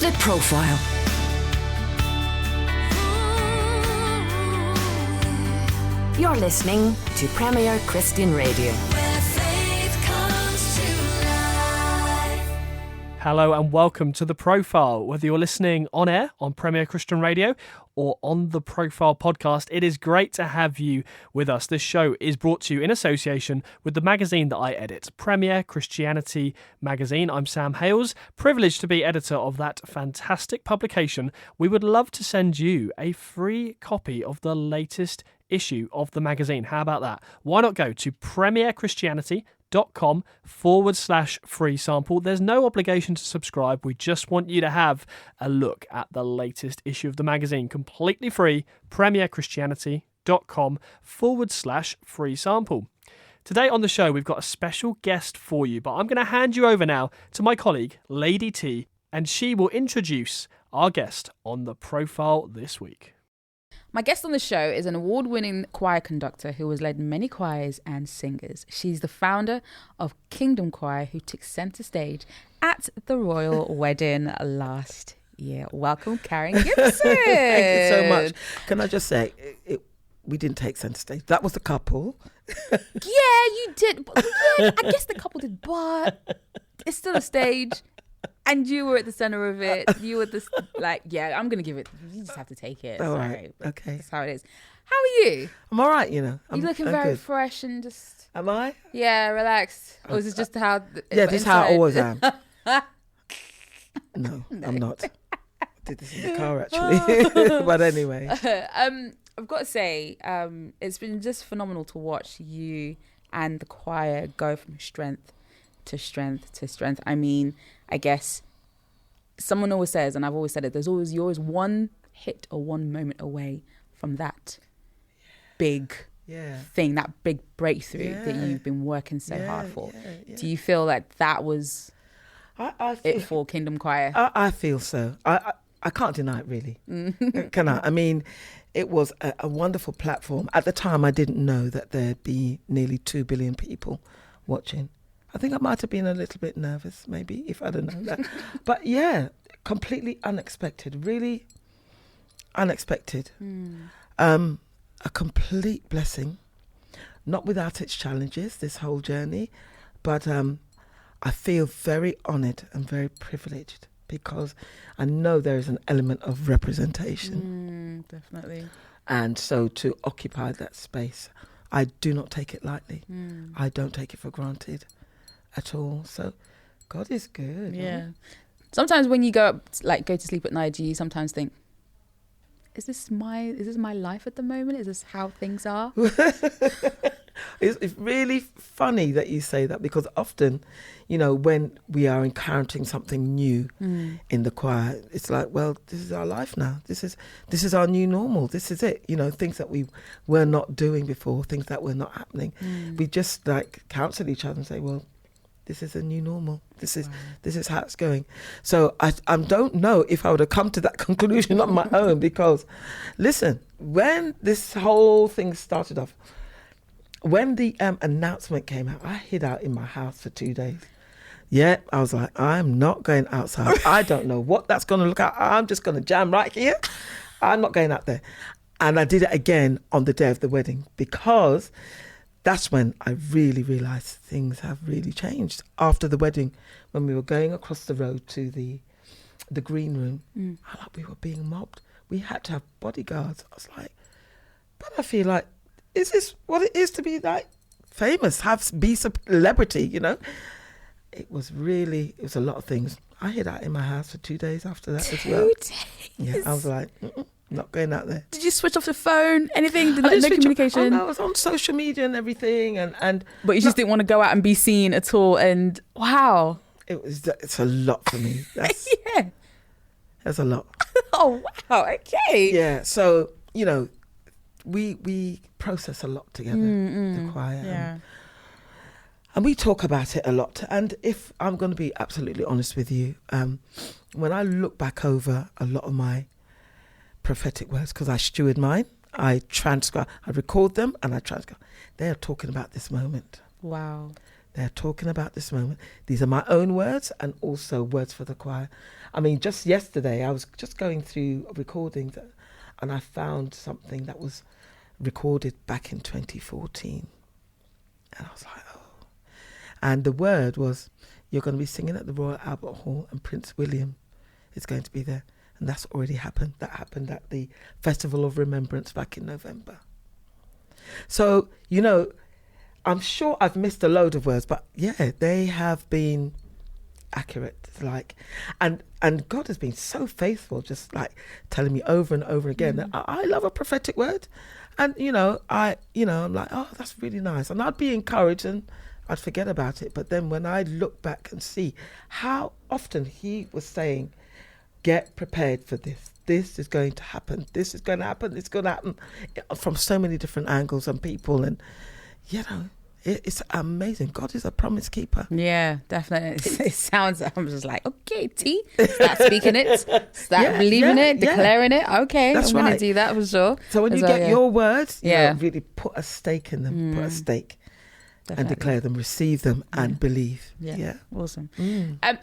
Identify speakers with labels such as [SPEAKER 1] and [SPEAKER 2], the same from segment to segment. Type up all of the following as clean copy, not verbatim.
[SPEAKER 1] The Profile. You're listening to Premier Christian Radio.
[SPEAKER 2] Hello and welcome to The Profile. Whether you're listening on air on Premier Christian Radio or on the Profile podcast, it is great to have you with us. This show is brought to you in association with the magazine that I edit, Premier Christianity magazine. I'm Sam Hales, privileged to be editor of that fantastic publication. We would love to send you a free copy of the latest issue of the magazine. How about that? Why not go to premierchristianity.com/free sample. There's no obligation to subscribe. We just want you to have a look at the latest issue of the magazine, completely free. premierchristianity.com/free sample. Today on the show, we've got a special guest for you, but I'm going to hand you over now to my colleague, Lady T, and she will introduce our guest on The Profile this week.
[SPEAKER 3] My guest on the show is an award-winning choir conductor who has led many choirs and singers. She's the founder of Kingdom Choir, who took centre stage at the royal wedding last year. Welcome, Karen Gibson.
[SPEAKER 4] Thank you so much. Can I just say, we didn't take centre stage. That was the couple.
[SPEAKER 3] Yeah, you did. Yeah, I guess the couple did, but it's still a stage. And you were at the center of it. You were the I'm going to give it. You just have to take it.
[SPEAKER 4] All
[SPEAKER 3] Sorry,
[SPEAKER 4] right. Okay.
[SPEAKER 3] That's how it is. How are you?
[SPEAKER 4] I'm all right, you know.
[SPEAKER 3] You're looking very fresh and just...
[SPEAKER 4] Am I?
[SPEAKER 3] Yeah, relaxed. Or is it just how...
[SPEAKER 4] This is how I always am. No, I'm not. I did this in the car, actually. But anyway.
[SPEAKER 3] I've got to say, it's been just phenomenal to watch you and the choir go from strength to strength to strength. I mean, I guess someone always says, and I've always said it, you're always one hit or one moment away from that big thing, that big breakthrough that you've been working so hard for. Do you feel like that was it for Kingdom Choir?
[SPEAKER 4] I feel so. I can't deny it, really. Can I? I mean, it was a wonderful platform. At the time, I didn't know that there'd be nearly 2 billion people watching. I think I might have been a little bit nervous, maybe, if I'd have known that. But yeah, completely unexpected, really unexpected. A complete blessing, not without its challenges, this whole journey. But I feel very honoured and very privileged because I know there is an element of representation.
[SPEAKER 3] Definitely.
[SPEAKER 4] And so to occupy that space, I do not take it lightly. I don't take it for granted at all. So God is good.
[SPEAKER 3] Yeah.
[SPEAKER 4] Right?
[SPEAKER 3] Sometimes when you go to sleep at night, do you sometimes think, is this my life at the moment? Is this how things are?
[SPEAKER 4] It's really funny that you say that, because often, you know, when we are encountering something new in the choir, it's like, well, this is our life now. This is our new normal. This is it. You know, things that we were not doing before, things that were not happening. We just counsel each other and say, well, this is a new normal. This is how it's going. So I don't know if I would have come to that conclusion on my own, because, listen, when this whole thing started off, when the announcement came out, I hid out in my house for 2 days. Yeah, I was like, I'm not going outside. I don't know what that's going to look like. I'm just going to jam right here. I'm not going out there. And I did it again on the day of the wedding, because that's when I really realised things have really changed. After the wedding, when we were going across the road to the green room, we were being mobbed. We had to have bodyguards. I was like, but I feel like, is this what it is to be like famous, be a celebrity, you know? It was a lot of things. I hid out in my house for 2 days after that as well. 2 days? Yeah, I was like, not going out there.
[SPEAKER 3] Did you switch off the phone? Anything? No communication?
[SPEAKER 4] I was on social media and everything. and
[SPEAKER 3] But you just didn't want to go out and be seen at all. And wow.
[SPEAKER 4] It's a lot for me. That's a lot.
[SPEAKER 3] Oh, wow. Okay.
[SPEAKER 4] Yeah. So, you know, we process a lot together, the choir.
[SPEAKER 3] Yeah.
[SPEAKER 4] And we talk about it a lot. And if I'm going to be absolutely honest with you, when I look back over a lot of my prophetic words, because I steward mine, I record them and I transcribe. They are talking about this moment.
[SPEAKER 3] Wow.
[SPEAKER 4] They're talking about this moment. These are my own words and also words for the choir. I mean, just yesterday, I was just going through recordings and I found something that was recorded back in 2014. And I was like, oh. And the word was, you're going to be singing at the Royal Albert Hall and Prince William is going to be there. And that's already happened. That happened at the Festival of Remembrance back in November. So, you know, I'm sure I've missed a load of words, but yeah, they have been accurate. Like, and God has been so faithful, just like telling me over and over again that I love a prophetic word. And, I'm like, oh, that's really nice. And I'd be encouraged and I'd forget about it. But then when I look back and see how often he was saying, get prepared for this. This is going to happen. This is going to happen. It's going to happen from so many different angles and people. And, it's amazing. God is a promise keeper.
[SPEAKER 3] Yeah, definitely. It sounds, I'm just like, okay, T, start speaking it, start believing it, declaring it. Okay,
[SPEAKER 4] that's
[SPEAKER 3] I'm going to do that for sure.
[SPEAKER 4] So when you get your words, really put a stake in them, put a stake. Definitely. And declare them, receive them, and believe. Yeah.
[SPEAKER 3] Awesome.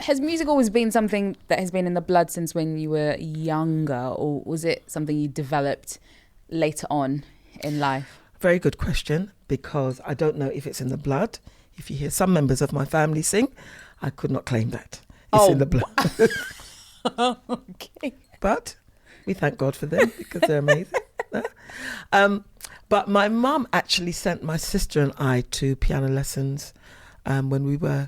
[SPEAKER 3] Has music always been something that has been in the blood since when you were younger, or was it something you developed later on in life?
[SPEAKER 4] Very good question, because I don't know if it's in the blood. If you hear some members of my family sing, I could not claim that. It's in the blood.
[SPEAKER 3] Okay.
[SPEAKER 4] But we thank God for them because they're amazing. But my mum actually sent my sister and I to piano lessons when we were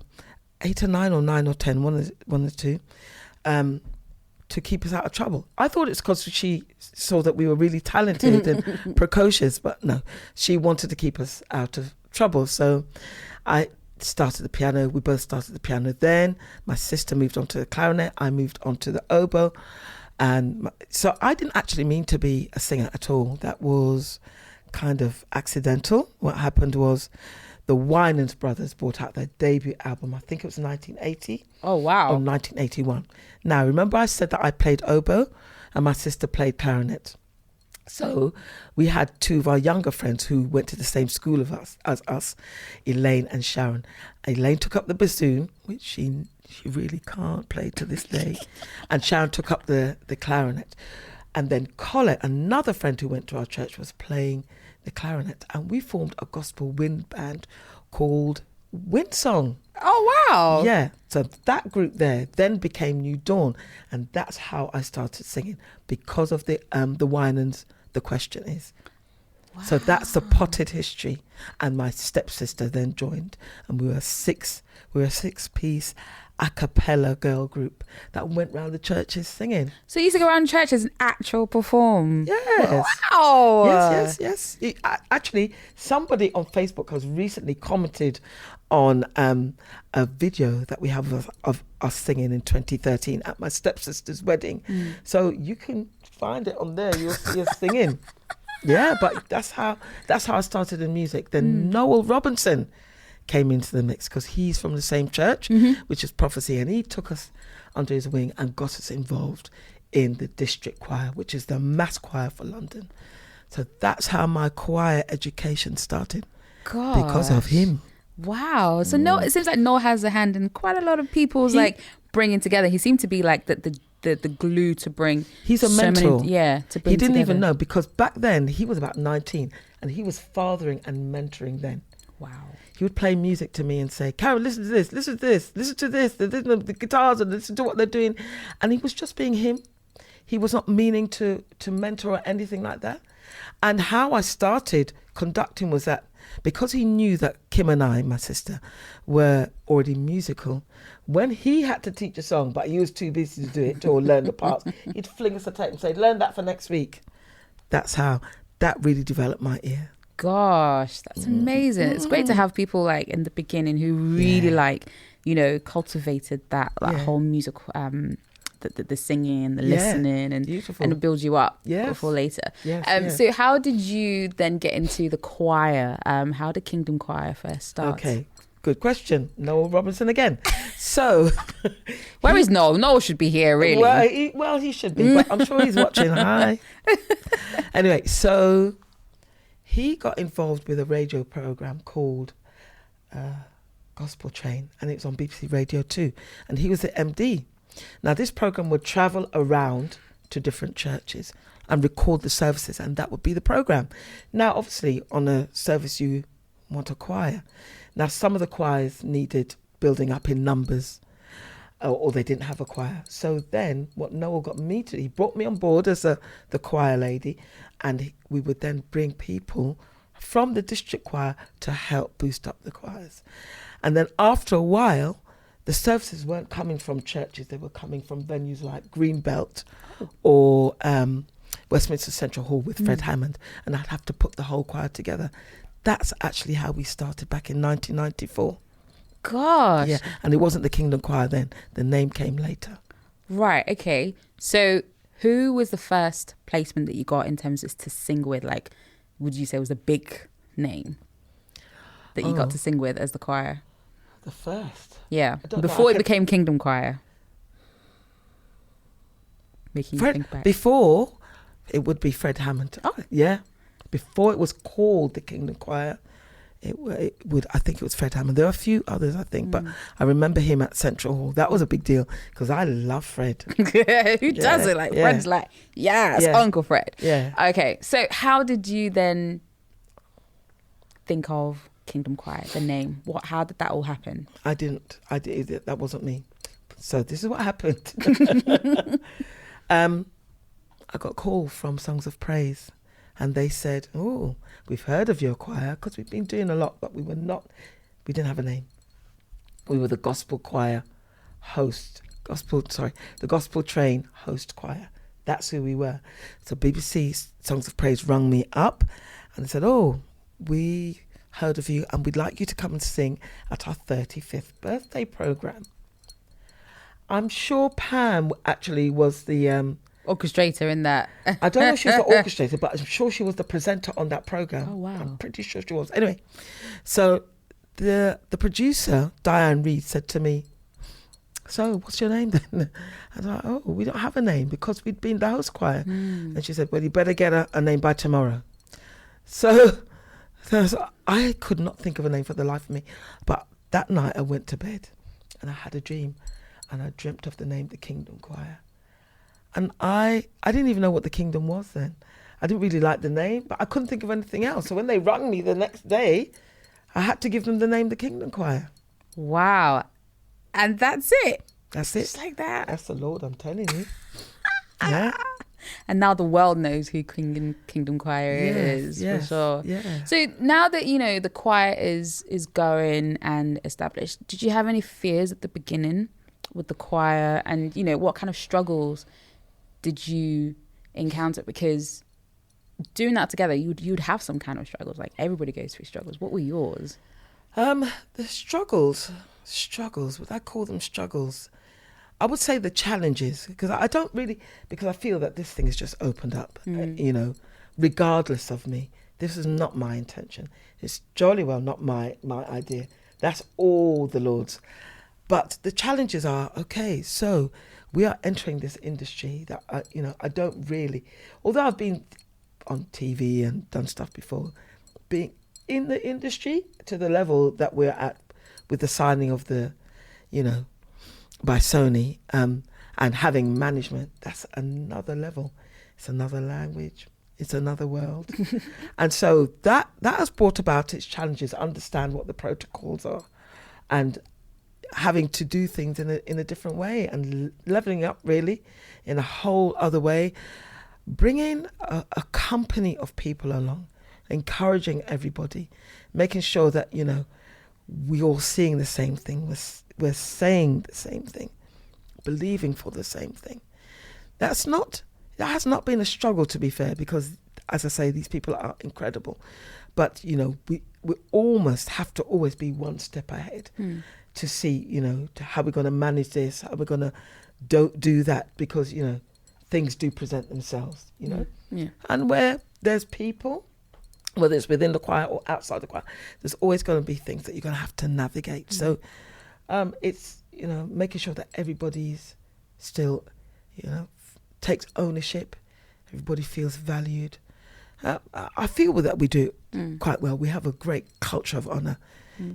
[SPEAKER 4] 8 or 9 or 9 or 10, one or two, to keep us out of trouble. I thought it's because she saw that we were really talented and precocious, but no, she wanted to keep us out of trouble. So I started the piano. We both started the piano then. My sister moved on to the clarinet. I moved on to the oboe. And so I didn't actually mean to be a singer at all. That was kind of accidental. What happened was the Winans brothers brought out their debut album. I think it was 1980.
[SPEAKER 3] Oh, wow.
[SPEAKER 4] Or 1981. Now, remember I said that I played oboe and my sister played clarinet. So we had two of our younger friends who went to the same school as us, Elaine and Sharon. Elaine took up the bassoon, which she really can't play to this day. And Sharon took up the clarinet. And then Colette, another friend who went to our church, was playing the clarinet. And we formed a gospel wind band called Windsong.
[SPEAKER 3] Oh, wow.
[SPEAKER 4] Yeah. So that group there then became New Dawn. And that's how I started singing, because of the Winans, The Question Is. Wow. So that's the potted history. And my stepsister then joined. And we were a six-piece a cappella girl group that went round the churches singing.
[SPEAKER 3] So you used to go around churches and actual perform?
[SPEAKER 4] Yes.
[SPEAKER 3] Wow.
[SPEAKER 4] Yes. Actually, somebody on Facebook has recently commented on a video that we have of us singing in 2013 at my stepsister's wedding. So you can find it on there. You'll see us singing. Yeah, but that's how I started in music. Then Noel Robinson came into the mix because he's from the same church, which is Prophecy, and he took us under his wing and got us involved in the district choir, which is the mass choir for London. So that's how my choir education started.
[SPEAKER 3] Gosh.
[SPEAKER 4] Because of him.
[SPEAKER 3] Wow. So Noel, it seems like Noel has a hand in quite a lot of people's bringing together. He seemed to be like the glue to bring.
[SPEAKER 4] He's a mentor.
[SPEAKER 3] To bring
[SPEAKER 4] he didn't
[SPEAKER 3] together.
[SPEAKER 4] even know, because back then he was about 19 and he was fathering and mentoring then.
[SPEAKER 3] Wow.
[SPEAKER 4] He would play music to me and say, Carol, listen to this, listen to this, listen to this, the guitars, and listen to what they're doing. And he was just being him. He was not meaning to mentor or anything like that. And how I started conducting was that because he knew that Kim and I, my sister, were already musical, when he had to teach a song, but he was too busy to do it or learn the parts, he'd fling us a tape and say, learn that for next week. That's how that really developed my ear.
[SPEAKER 3] Gosh, that's amazing. It's great to have people like in the beginning who really cultivated that whole musical the singing and the listening and build you up for later. So how did you then get into the choir? How did Kingdom Choir first start?
[SPEAKER 4] Okay, good question. Noel Robinson again. So
[SPEAKER 3] where is Noel? Noel should be here, really.
[SPEAKER 4] Well, he should be, but I'm sure he's watching. Hi. Anyway, so he got involved with a radio program called Gospel Train, and it was on BBC Radio 2, and he was the MD. Now, this program would travel around to different churches and record the services, and that would be the program. Now, obviously, on a service you want a choir. Now, some of the choirs needed building up in numbers, or they didn't have a choir. So then what Noel got me to do, he brought me on board as the choir lady, and we would then bring people from the district choir to help boost up the choirs. And then after a while, the services weren't coming from churches, they were coming from venues like Greenbelt or Westminster Central Hall with Fred Hammond, and I'd have to put the whole choir together. That's actually how we started back in 1994.
[SPEAKER 3] Gosh.
[SPEAKER 4] Yeah, and it wasn't the Kingdom Choir then. The name came later.
[SPEAKER 3] Right, okay. So who was the first placement that you got in terms of to sing with? Like, would you say was a big name that you got to sing with as the choir?
[SPEAKER 4] The first?
[SPEAKER 3] Yeah,
[SPEAKER 4] I don't know.
[SPEAKER 3] before it became Kingdom Choir. Making you think back.
[SPEAKER 4] Before, it would be Fred Hammond.
[SPEAKER 3] Oh.
[SPEAKER 4] Yeah. Before it was called the Kingdom Choir, it would, I think it was Fred Hammond. There are a few others, I think, but I remember him at Central Hall. That was a big deal because I love Fred.
[SPEAKER 3] Who doesn't? Like, Fred's like, yes, Uncle Fred.
[SPEAKER 4] Yeah.
[SPEAKER 3] Okay, so how did you then think of Kingdom Choir, the name? How did that all happen?
[SPEAKER 4] I didn't. That wasn't me. So this is what happened. I got a call from Songs of Praise, and they said, "Oh, we've heard of your choir because we've been doing a lot, but we didn't have a name. We were the gospel choir host, the gospel train host choir. That's who we were." So BBC Songs of Praise rung me up, and they said, "Oh, we heard of you, and we'd like you to come and sing at our 35th birthday program." I'm sure Pam actually was the
[SPEAKER 3] orchestrator in that.
[SPEAKER 4] I don't know if she was the orchestrator, but I'm sure she was the presenter on that program.
[SPEAKER 3] Oh wow!
[SPEAKER 4] I'm pretty sure she was. Anyway, so the producer Diane Reid said to me, "So what's your name then?" I was like, "Oh, we don't have a name because we'd been the host choir." And she said, "Well, you better get a name by tomorrow." So I could not think of a name for the life of me. But that night I went to bed and I had a dream, and I dreamt of the name the Kingdom Choir. And I didn't even know what the Kingdom was then. I didn't really like the name, but I couldn't think of anything else. So when they rang me the next day, I had to give them the name the Kingdom Choir.
[SPEAKER 3] Wow. And that's it.
[SPEAKER 4] That's it.
[SPEAKER 3] Just like that.
[SPEAKER 4] That's the Lord, I'm telling you. Yeah.
[SPEAKER 3] And now the world knows who Kingdom Choir is, for sure.
[SPEAKER 4] Yeah.
[SPEAKER 3] So now that, the choir is going and established, did you have any fears at the beginning with the choir? And, what kind of struggles did you encounter? Because doing that together, you'd have some kind of struggles. Like, everybody goes through struggles. What were yours?
[SPEAKER 4] The struggles, would I call them struggles? I would say the challenges, because because I feel that this thing has just opened up, regardless of me. This is not my intention. It's jolly well not my idea. That's all the Lord's. But the challenges are, okay, so we are entering this industry that, I don't really, although I've been on TV and done stuff before, being in the industry to the level that we're at with the signing of the, by Sony, and having management, that's another level. It's another language. It's another world. And so that has brought about its challenges, understand what the protocols are, and having to do things in a different way, and leveling up really in a whole other way, bringing a company of people along, encouraging everybody, making sure that, we're all seeing the same thing, we're saying the same thing, believing for the same thing. That has not been a struggle, to be fair, because, as I say, these people are incredible. But, we almost have to always be one step ahead to see, to how we're going to manage this, how we're going to do that, because, things do present themselves,
[SPEAKER 3] Yeah.
[SPEAKER 4] And where there's people, whether it's within the choir or outside the choir, there's always going to be things that you're going to have to navigate. So it's, making sure that everybody's still, takes ownership, everybody feels valued. I feel that we do quite well. We have a great culture of honour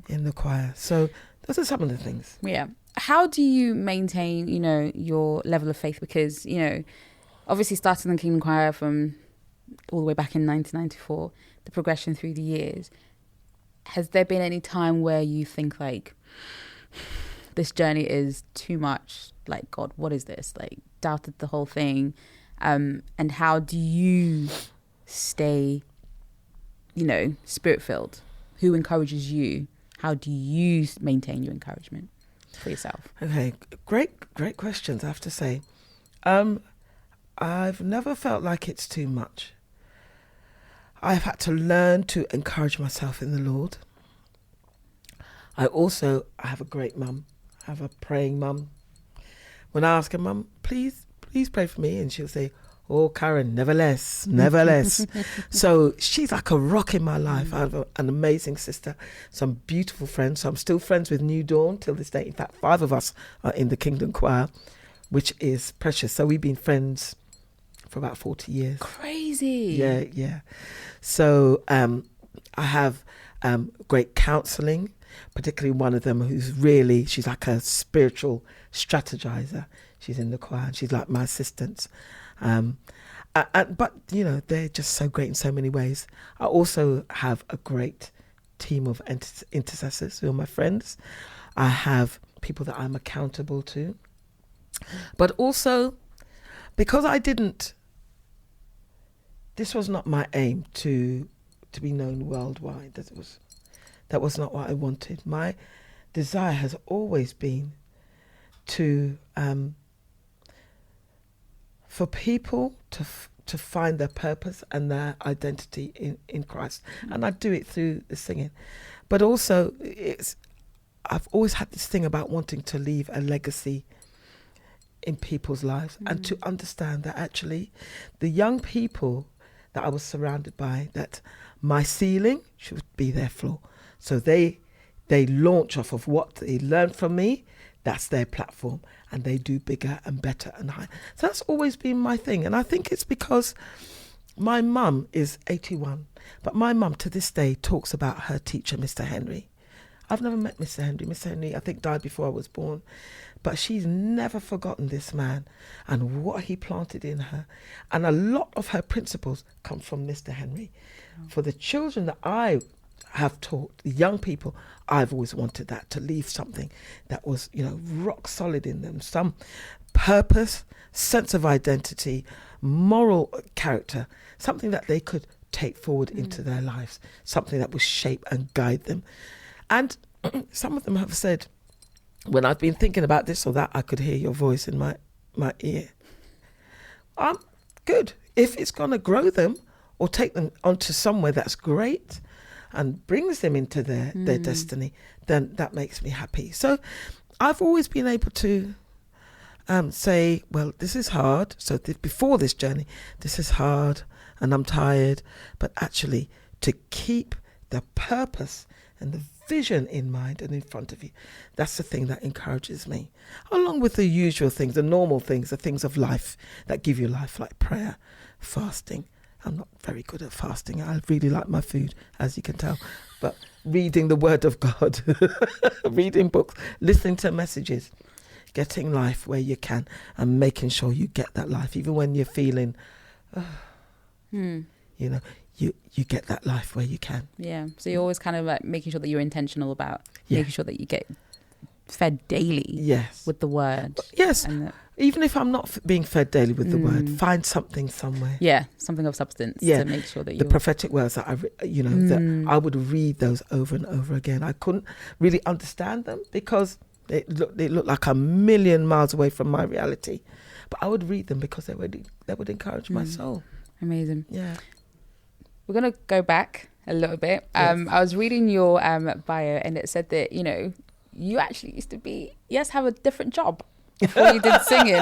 [SPEAKER 4] in the choir. So Those are some of the things.
[SPEAKER 3] Yeah. How do you maintain, your level of faith? Because, obviously starting the Kingdom Choir from all the way back in 1994, the progression through the years, has there been any time where you think like, this journey is too much, like, God, what is this? Like, doubted the whole thing. And how do you stay, spirit-filled? Who encourages you? How do you maintain your encouragement for yourself?
[SPEAKER 4] Okay, great questions, I have to say. I've never felt like it's too much. I've had to learn to encourage myself in the Lord. I have a great mum. I have a praying mum. When I ask her, Mum, please pray for me, and she'll say, oh, Karen, never less. So she's like a rock in my life. I have an amazing sister, some beautiful friends. So I'm still friends with New Dawn till this day. In fact, 5 of us are in the Kingdom Choir, which is precious. So we've been friends for about 40 years.
[SPEAKER 3] Crazy.
[SPEAKER 4] Yeah. So I have great counselling, particularly one of them she's like a spiritual strategizer. She's in the choir and she's like my assistant. But they're just so great in so many ways. I also have a great team of intercessors who are my friends. I have people that I'm accountable to. But also, because this was not my aim to be known worldwide. That was not what I wanted. My desire has always been to for people to find their purpose and their identity in Christ. And I do it through the singing. But also, I've always had this thing about wanting to leave a legacy in people's lives and to understand that actually the young people that I was surrounded by, that my ceiling should be their floor. So they launch off of what they learned from me. That's their platform, and they do bigger and better and higher. So that's always been my thing. And I think it's because my mum is 81, but my mum to this day talks about her teacher, Mr. Henry. I've never met Mr. Henry. Mr. Henry, I think, died before I was born. But she's never forgotten this man and what he planted in her. And a lot of her principles come from Mr. Henry. Oh. For the children that I have taught, the young people, I've always wanted that, to leave something that was, rock solid in them. Some purpose, sense of identity, moral character, something that they could take forward into their lives, something that will shape and guide them. And some of them have said, when I've been thinking about this or that, I could hear your voice in my ear. I'm good. If it's going to grow them or take them onto somewhere that's great and brings them into their destiny, then that makes me happy. So I've always been able to say, well, this is hard. So before this journey, this is hard and I'm tired. But actually, to keep the purpose and the vision in mind and in front of you, that's the thing that encourages me, along with the usual things, the normal things, the things of life that give you life, like prayer, fasting. I'm not very good at fasting. I really like my food, as you can tell, but reading the Word of God, reading books, listening to messages, getting life where you can, and making sure you get that life, even when you're feeling you get that life where you can.
[SPEAKER 3] Yeah. So you're always kind of like making sure that you're intentional about making sure that you get fed daily.
[SPEAKER 4] Yes.
[SPEAKER 3] With the Word.
[SPEAKER 4] Yes.
[SPEAKER 3] And
[SPEAKER 4] even if I'm not being fed daily with the Word, find something somewhere.
[SPEAKER 3] Yeah. Something of substance to make sure that you.
[SPEAKER 4] The prophetic words that that I would read those over and over again. I couldn't really understand them because they looked like a million miles away from my reality, but I would read them because they would encourage my soul.
[SPEAKER 3] Amazing.
[SPEAKER 4] Yeah.
[SPEAKER 3] We're going to go back a little bit.
[SPEAKER 4] Yes.
[SPEAKER 3] I was reading your bio and it said that, you actually used to have a different job before you did singing.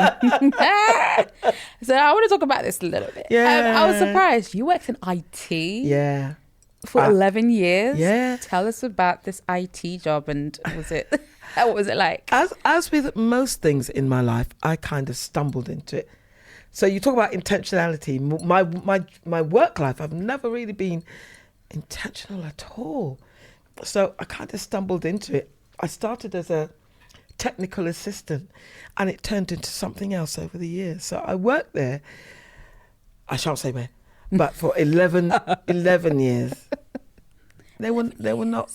[SPEAKER 3] So I want to talk about this a little bit.
[SPEAKER 4] Yeah.
[SPEAKER 3] I was surprised. You worked in IT.
[SPEAKER 4] Yeah.
[SPEAKER 3] For 11 years.
[SPEAKER 4] Yeah.
[SPEAKER 3] Tell us about this IT job and what was it like?
[SPEAKER 4] As with most things in my life, I kind of stumbled into it. So you talk about intentionality. My work life, I've never really been intentional at all. So I kind of stumbled into it. I started as a technical assistant, and it turned into something else over the years. So I worked there. I shan't say where, but for 11 years. They were not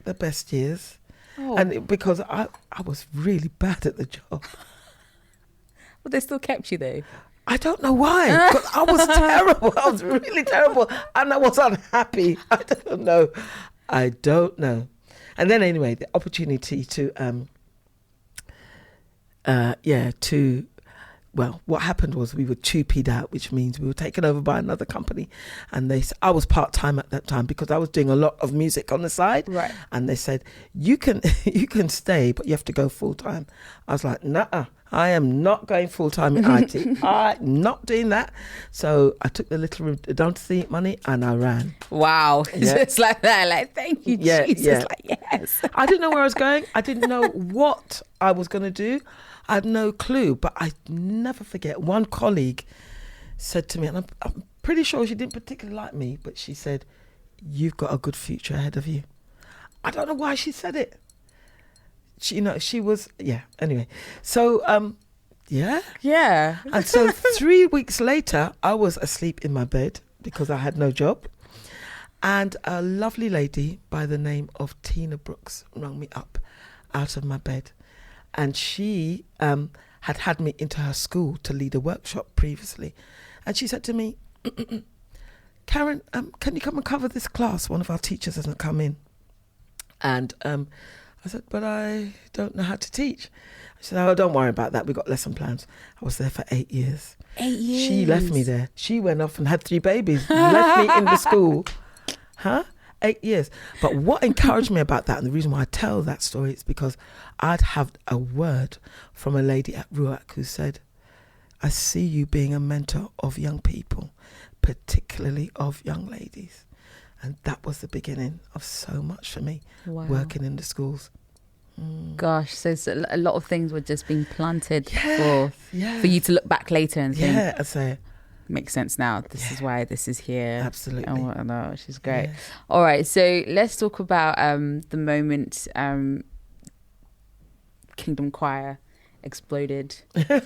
[SPEAKER 4] the best years, and because I was really bad at the job.
[SPEAKER 3] But they still kept you though.
[SPEAKER 4] I don't know why, but I was terrible. I was really terrible, and I was unhappy. I don't know. And then anyway, the opportunity what happened was we were 2P'd out, which means we were taken over by another company. And I was part-time at that time because I was doing a lot of music on the side.
[SPEAKER 3] Right.
[SPEAKER 4] And they said, you can stay, but you have to go full-time. I was like, nah, I am not going full-time in IT. I'm not doing that. So I took the little redundancy money and I ran.
[SPEAKER 3] Wow.
[SPEAKER 4] Yeah.
[SPEAKER 3] It's like that. Like, thank you, Jesus.
[SPEAKER 4] Yeah.
[SPEAKER 3] Like, yes.
[SPEAKER 4] I didn't know where I was going. I didn't know what I was going to do. I had no clue, but I never forget. One colleague said to me, and I'm pretty sure she didn't particularly like me, but she said, "You've got a good future ahead of you." I don't know why she said it. She was, anyway. So, yeah. And so 3 weeks later, I was asleep in my bed because I had no job. And a lovely lady by the name of Tina Brooks rang me up out of my bed. And she had me into her school to lead a workshop previously. And she said to me, Karen, can you come and cover this class? One of our teachers hasn't come in. And I said, but I don't know how to teach. She said, oh, don't worry about that. We've got lesson plans. I was there for 8 years.
[SPEAKER 3] 8 years?
[SPEAKER 4] She left me there. She went off and had 3 babies. Left me in the school. 8 years. But what encouraged me about that, and the reason why I tell that story, is because I'd have a word from a lady at RUAC who said, I see you being a mentor of young people, particularly of young ladies. And that was the beginning of so much for me, working in the schools.
[SPEAKER 3] Gosh, so a lot of things were just being planted for you to look back later and think,
[SPEAKER 4] I say,
[SPEAKER 3] makes sense now. This is why this is here.
[SPEAKER 4] Absolutely.
[SPEAKER 3] And whatnot, which is great. Yes. All right, so let's talk about the moment Kingdom Choir exploded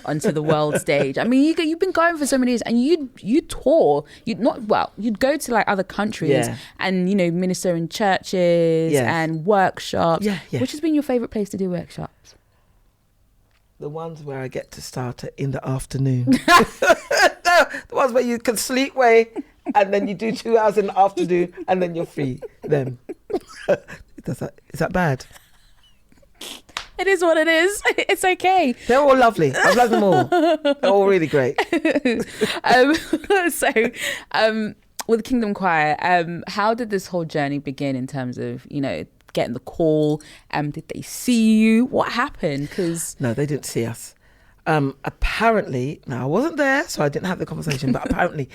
[SPEAKER 3] onto the world stage. I mean, you've been going for so many years, and you tour. You'd go to like other countries and minister in churches and workshops. Which has been your favorite place to do workshops?
[SPEAKER 4] The ones where I get to start it in the afternoon. The ones where you can sleep away and then you do 2 hours in the afternoon and then you're free. Them. Is that bad?
[SPEAKER 3] It is what it is. It's okay.
[SPEAKER 4] They're all lovely. I love them all. They're all really great.
[SPEAKER 3] With Kingdom Choir, how did this whole journey begin in terms of, getting the call? Did they see you? What happened?
[SPEAKER 4] No, they didn't see us. Apparently, now I wasn't there, so I didn't have the conversation, but apparently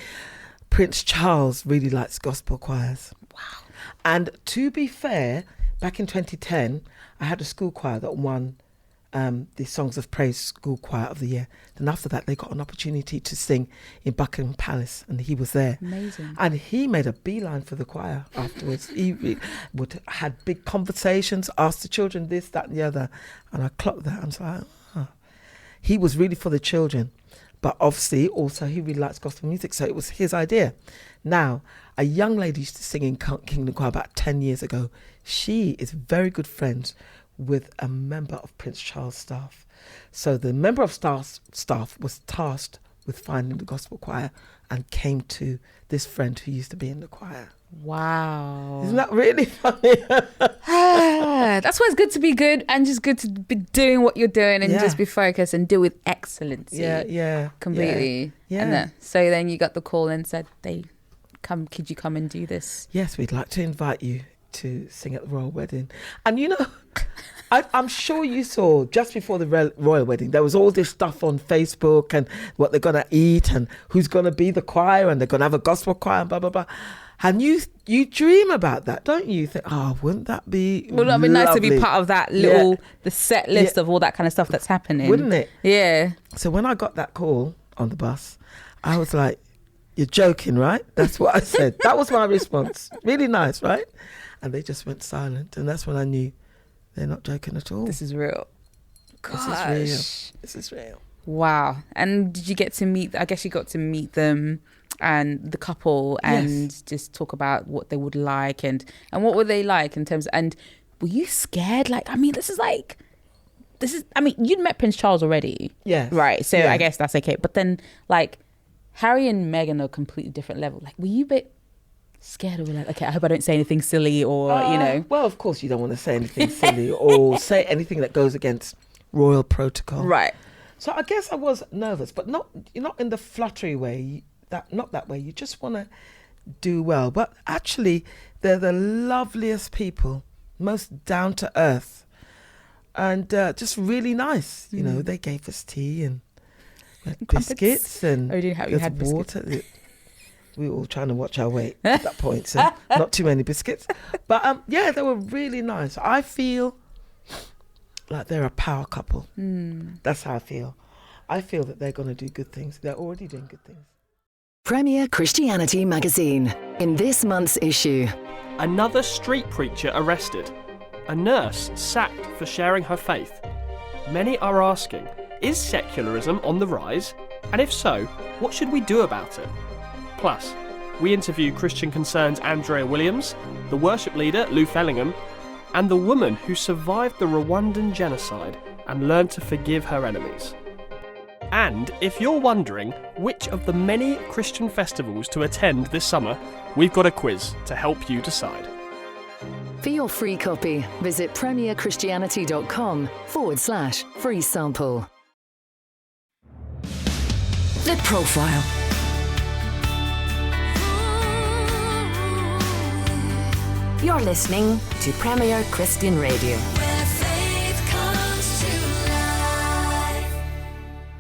[SPEAKER 4] Prince Charles really likes gospel choirs.
[SPEAKER 3] Wow.
[SPEAKER 4] And to be fair, back in 2010, I had a school choir that won the Songs of Praise School Choir of the Year. Then after that, they got an opportunity to sing in Buckingham Palace, and he was there.
[SPEAKER 3] Amazing.
[SPEAKER 4] And he made a beeline for the choir afterwards. He had big conversations, asked the children this, that, and the other. And I clocked that. I was like, He was really for the children. But obviously, also, he really likes gospel music, so it was his idea. Now, a young lady used to sing in Kingdom Choir about 10 years ago. She is very good friends with a member of Prince Charles' staff. So the member of staff was tasked with finding the gospel choir and came to this friend who used to be in the choir.
[SPEAKER 3] Wow.
[SPEAKER 4] Isn't that really funny?
[SPEAKER 3] That's why it's good to be good and just good to be doing what you're doing and just be focused and do with excellence. Completely.
[SPEAKER 4] Yeah.
[SPEAKER 3] So then you got the call and said, could you come and do this?
[SPEAKER 4] Yes, we'd like to invite you to sing at the royal wedding. And I'm sure you saw just before the royal wedding, there was all this stuff on Facebook and what they're going to eat and who's going to be the choir and they're going to have a gospel choir and blah, blah, blah. And you dream about that, don't you? You think, wouldn't that be
[SPEAKER 3] Wouldn't it be nice to be part of that little, the set list of all that kind of stuff that's happening?
[SPEAKER 4] Wouldn't it?
[SPEAKER 3] Yeah.
[SPEAKER 4] So when I got that call on the bus, I was like, you're joking, right? That's what I said. That was my response. Really nice, right? And they just went silent. And that's when I knew They're not joking at all.
[SPEAKER 3] This is real. Gosh.
[SPEAKER 4] This is real.
[SPEAKER 3] Wow. And did you get to meet, I guess you got to meet them and the couple and just talk about what they would like and what were they like in terms, and were you scared? Like, I mean, you'd met Prince Charles already.
[SPEAKER 4] Yes.
[SPEAKER 3] Right. So I guess that's okay. But then like Harry and Meghan are a completely different level. Like, were you a bit scared or like, okay, I hope I don't say anything silly or,
[SPEAKER 4] Well, of course you don't want to say anything silly or say anything that goes against royal protocol.
[SPEAKER 3] Right.
[SPEAKER 4] So I guess I was nervous, but not in the fluttery way. Not that way. You just want to do well. But actually, they're the loveliest people, most down to earth, and just really nice. You know, they gave us tea and biscuits and
[SPEAKER 3] you had
[SPEAKER 4] water. We were all trying to watch our weight at that point, so not too many biscuits. But they were really nice. I feel like they're a power couple. That's how I feel. I feel that they're going to do good things. They're already doing good things.
[SPEAKER 1] Premier Christianity magazine. In this month's issue,
[SPEAKER 2] Another street preacher arrested. A nurse sacked for sharing her faith. Many are asking, is secularism on the rise? And if so, what should we do about it? Plus, we interview Christian Concern's Andrea Williams, the worship leader Lou Fellingham, and the woman who survived the Rwandan genocide and learned to forgive her enemies. And if you're wondering which of the many Christian festivals to attend this summer, we've got a quiz to help you decide.
[SPEAKER 1] for your free copy, visit premierchristianity.com/free sample. The Profile. You're listening to Premier Christian Radio.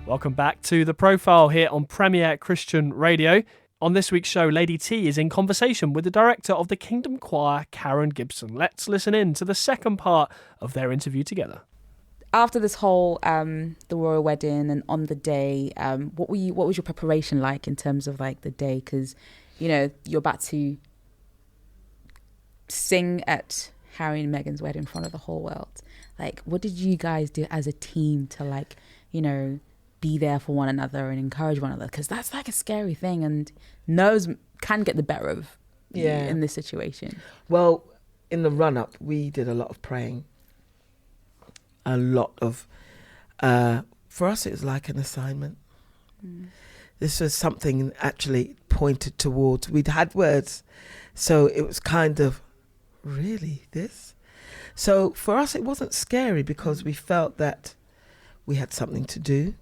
[SPEAKER 2] Welcome back to The Profile here on Premier Christian Radio. On this week's show, Lady T is in conversation with the director of the Kingdom Choir, Karen Gibson. Let's listen in to the second part of their interview together.
[SPEAKER 3] After this whole the royal wedding and on the day, what was your preparation like in terms of like the day? Because you're about to sing at Harry and Meghan's wedding in front of the whole world. Like, what did you guys do as a team to be there for one another and encourage one another? Because that's like a scary thing, and nerves can get the better of you in this situation.
[SPEAKER 4] Well, in the run-up, we did a lot of praying. A lot of... for us, it was like an assignment. This was something actually pointed towards... We'd had words, so it was kind of, really, this? So for us, it wasn't scary because we felt that we had something to do.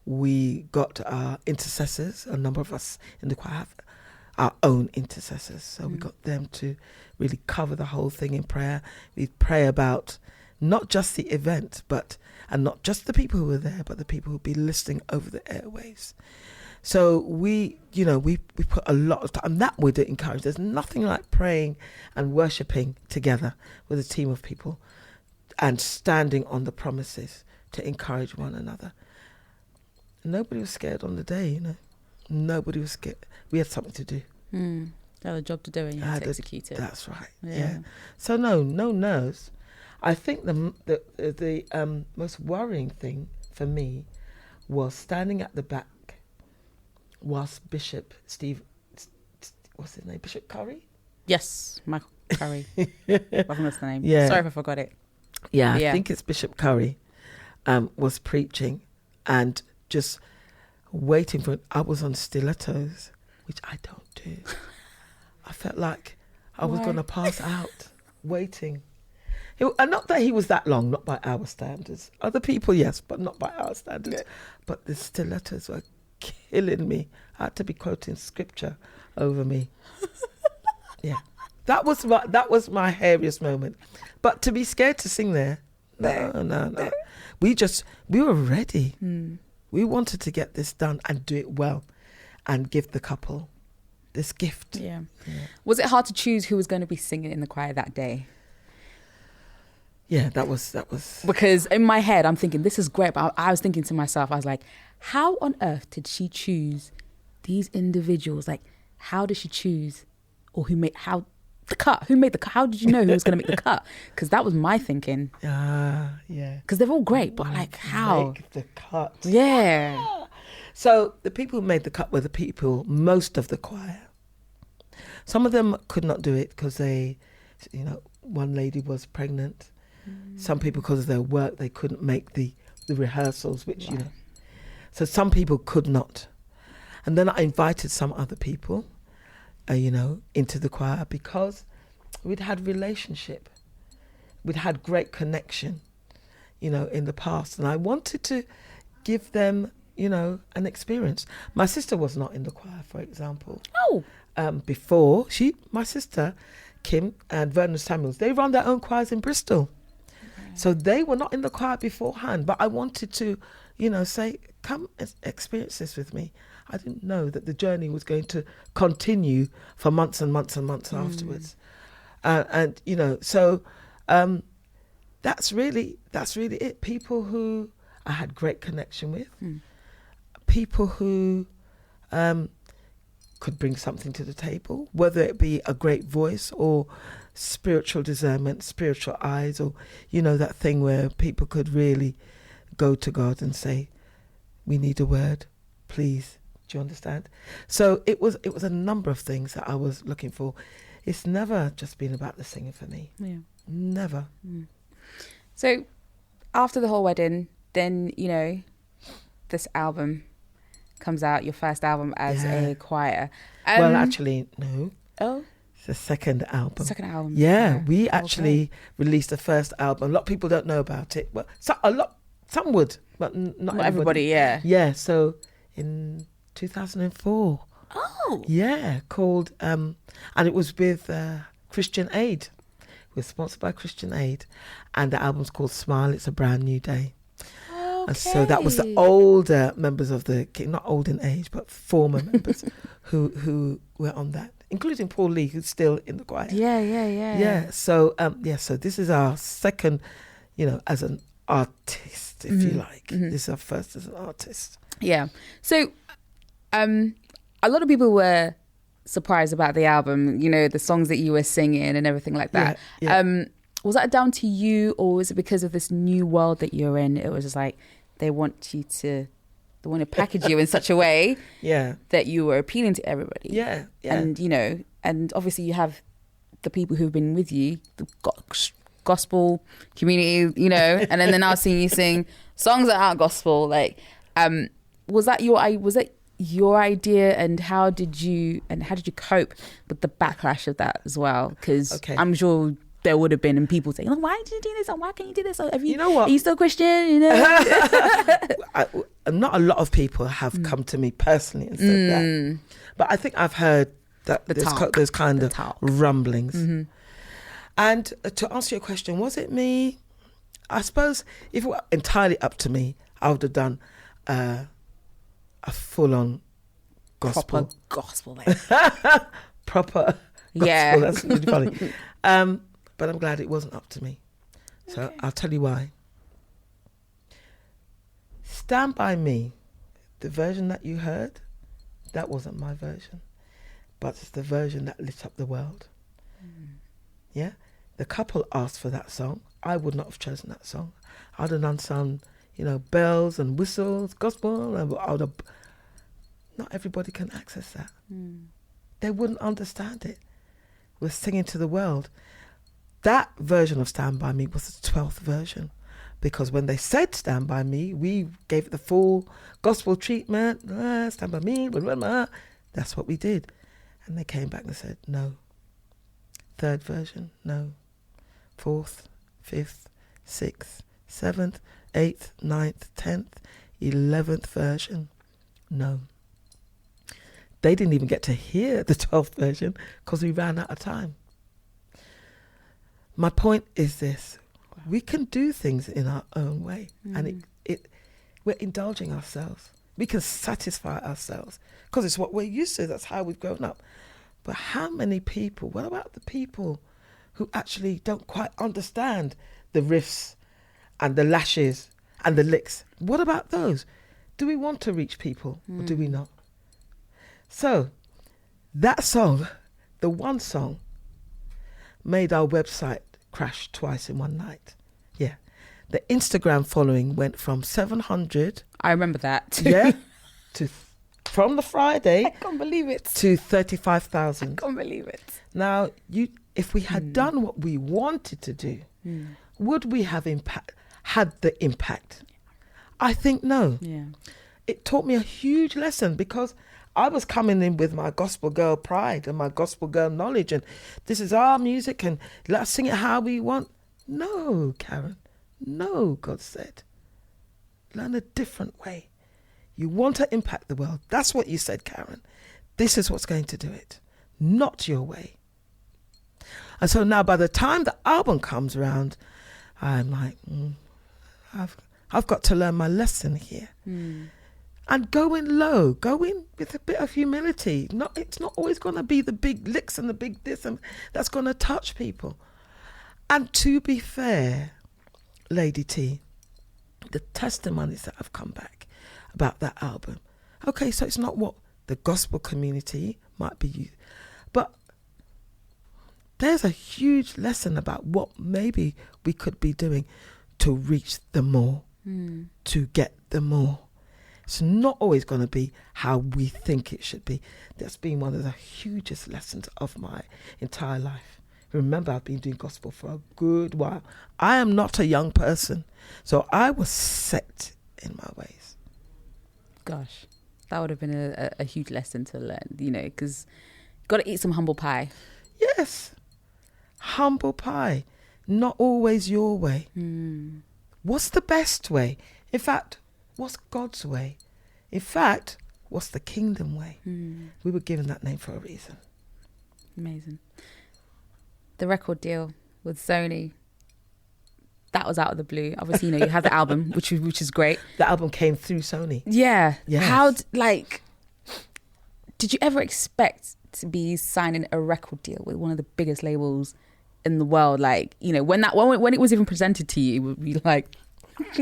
[SPEAKER 4] We got our intercessors. A number of us in the choir have our own intercessors, so we got them to really cover the whole thing in prayer. We pray about not just the event, and not just the people who were there, but the people who'll be listening over the airwaves. So we put a lot of time. That would encourage. There's nothing like praying and worshipping together with a team of people and standing on the promises to encourage one another. Nobody was scared on the day, Nobody was scared. We had something to do.
[SPEAKER 3] You had a job to do and you had to execute it.
[SPEAKER 4] That's right. Yeah. So no nerves. I think the most worrying thing for me was standing at the back whilst Bishop what's his name? Bishop Curry?
[SPEAKER 3] Yes, Michael Curry. I think that's the name.
[SPEAKER 4] Yeah.
[SPEAKER 3] Sorry if I forgot it.
[SPEAKER 4] Yeah, I think it's Bishop Curry was preaching and just waiting for it. I was on stilettos, which I don't do. I felt like I was going to pass out waiting. And not that he was that long, not by our standards. Other people, yes, but not by our standards. But the stilettos were killing me. I had to be quoting scripture over me. Yeah. That was my hairiest moment. But to be scared to sing there, no. We were ready. We wanted to get this done and do it well and give the couple this gift.
[SPEAKER 3] Yeah. Was it hard to choose who was going to be singing in the choir that day?
[SPEAKER 4] Yeah, that was.
[SPEAKER 3] Because in my head, I'm thinking, this is great. But I was thinking to myself, I was like, how on earth did she choose these individuals? Like, how did she choose, or how the cut? Who made the cut? How did you know who was going to make the cut? Because that was my thinking.
[SPEAKER 4] Yeah.
[SPEAKER 3] Because they're all great, but like how?
[SPEAKER 4] Make the cut.
[SPEAKER 3] Yeah.
[SPEAKER 4] So the people who made the cut were the people, most of the choir. Some of them could not do it because they, one lady was pregnant. Some people, because of their work, they couldn't make the rehearsals, which,
[SPEAKER 3] Right.
[SPEAKER 4] So some people could not. And then I invited some other people, into the choir because we'd had relationship. We'd had great connection, in the past. And I wanted to give them, an experience. My sister was not in the choir, for example.
[SPEAKER 3] Oh.
[SPEAKER 4] Before, my sister, Kim and Vernon Samuels, they run their own choirs in Bristol. So they were not in the choir beforehand, but I wanted to, say, come experience this with me. I didn't know that the journey was going to continue for months and months and months afterwards. So that's really it. People who I had great connection with, people who could bring something to the table, whether it be a great voice or spiritual discernment, spiritual eyes, or that thing where people could really go to God and say, we need a word, please. Do you understand? So it was a number of things that I was looking for. It's never just been about the singing for me.
[SPEAKER 3] Yeah.
[SPEAKER 4] Never.
[SPEAKER 3] So after the whole wedding, then this album comes out, your first album as a choir.
[SPEAKER 4] Well, actually, no.
[SPEAKER 3] Oh.
[SPEAKER 4] The second album.
[SPEAKER 3] Second album.
[SPEAKER 4] Yeah, we actually released the first album. A lot of people don't know about it. Well, some would, but not
[SPEAKER 3] everybody. Yeah.
[SPEAKER 4] Yeah, so in 2004.
[SPEAKER 3] Oh.
[SPEAKER 4] Yeah, called, and it was with Christian Aid. We're sponsored by Christian Aid, and the album's called Smile, It's a Brand New Day.
[SPEAKER 3] Okay.
[SPEAKER 4] And so that was the older members of the, not old in age, but former members who were on that, including Paul Lee, who's still in the choir.
[SPEAKER 3] Yeah.
[SPEAKER 4] So so this is our second, as an artist, if you like. This is our first as an artist.
[SPEAKER 3] Yeah. So, a lot of people were surprised about the album. The songs that you were singing and everything like that.
[SPEAKER 4] Yeah.
[SPEAKER 3] Was that down to you, or was it because of this new world that you're in? It was just like they want to package you in such a way that you were appealing to everybody.
[SPEAKER 4] Yeah.
[SPEAKER 3] And and obviously you have the people who've been with you, the gospel community, and then they're now seeing you sing songs that aren't gospel. Like, was that your idea, and how did you cope with the backlash of that as well? Because I'm sure there would have been, and people saying, why did you do this? Or why can't you do this? Or
[SPEAKER 4] you know what?
[SPEAKER 3] Are you still Christian?
[SPEAKER 4] Not a lot of people have come to me personally and said that. But I think I've heard that there's kind of rumblings. And to answer your question, was it me? I suppose if it were entirely up to me, I would have done a full-on gospel.
[SPEAKER 3] Proper gospel.
[SPEAKER 4] Proper gospel. That's really funny. But I'm glad it wasn't up to me. So I'll tell you why. Stand By Me, the version that you heard, that wasn't my version. But it's the version that lit up the world. Yeah? The couple asked for that song. I would not have chosen that song. I'd have done some, bells and whistles, gospel. Not everybody can access that. They wouldn't understand it. We're singing to the world. That version of Stand By Me was the 12th version, because when they said Stand By Me, we gave it the full gospel treatment. Stand By Me, blah, blah, blah. That's what we did. And they came back and said, no. 3rd version, no. 4th, 5th, 6th, 7th, 8th, 9th, 10th, 11th version, no. They didn't even get to hear the 12th version because we ran out of time. My point is this: we can do things in our own way, and we're indulging ourselves. We can satisfy ourselves because it's what we're used to. That's how we've grown up. But how many people? What about the people who actually don't quite understand the riffs and the lashes and the licks? What about those? Do we want to reach people or do we not? So that song, the one song made our website crash twice in one night. Yeah. The Instagram following went from 700.
[SPEAKER 3] I remember that.
[SPEAKER 4] Yeah. From the Friday.
[SPEAKER 3] I can't believe it.
[SPEAKER 4] To 35,000.
[SPEAKER 3] I can't believe it.
[SPEAKER 4] Now, if we had done what we wanted to do, would we have had the impact? I think no.
[SPEAKER 3] Yeah.
[SPEAKER 4] It taught me a huge lesson because I was coming in with my gospel girl pride and my gospel girl knowledge, and this is our music and let's sing it how we want. No, Karen. No, God said. Learn a different way. You want to impact the world. That's what you said, Karen. This is what's going to do it. Not your way. And so now by the time the album comes around, I'm like, I've got to learn my lesson here. And go in low, go in with a bit of humility. It's not always going to be the big licks and the big this and that's going to touch people. And to be fair, Lady T, the testimonies that have come back about that album. Okay, so it's not what the gospel community might be used, but there's a huge lesson about what maybe we could be doing to reach the more, to get the more. It's not always going to be how we think it should be. That's been one of the hugest lessons of my entire life. Remember, I've been doing gospel for a good while. I am not a young person, so I was set in my ways.
[SPEAKER 3] Gosh, that would have been a huge lesson to learn, because you've got to eat some humble pie.
[SPEAKER 4] Yes, humble pie, not always your way. What's the best way? In fact, what's God's way? In fact, what's the kingdom way? We were given that name for a reason.
[SPEAKER 3] Amazing. The record deal with Sony, that was out of the blue. Obviously, you had the album, which is great.
[SPEAKER 4] The album came through Sony.
[SPEAKER 3] Yeah.
[SPEAKER 4] Yes.
[SPEAKER 3] How, did you ever expect to be signing a record deal with one of the biggest labels in the world? When it was even presented to you, it would be like,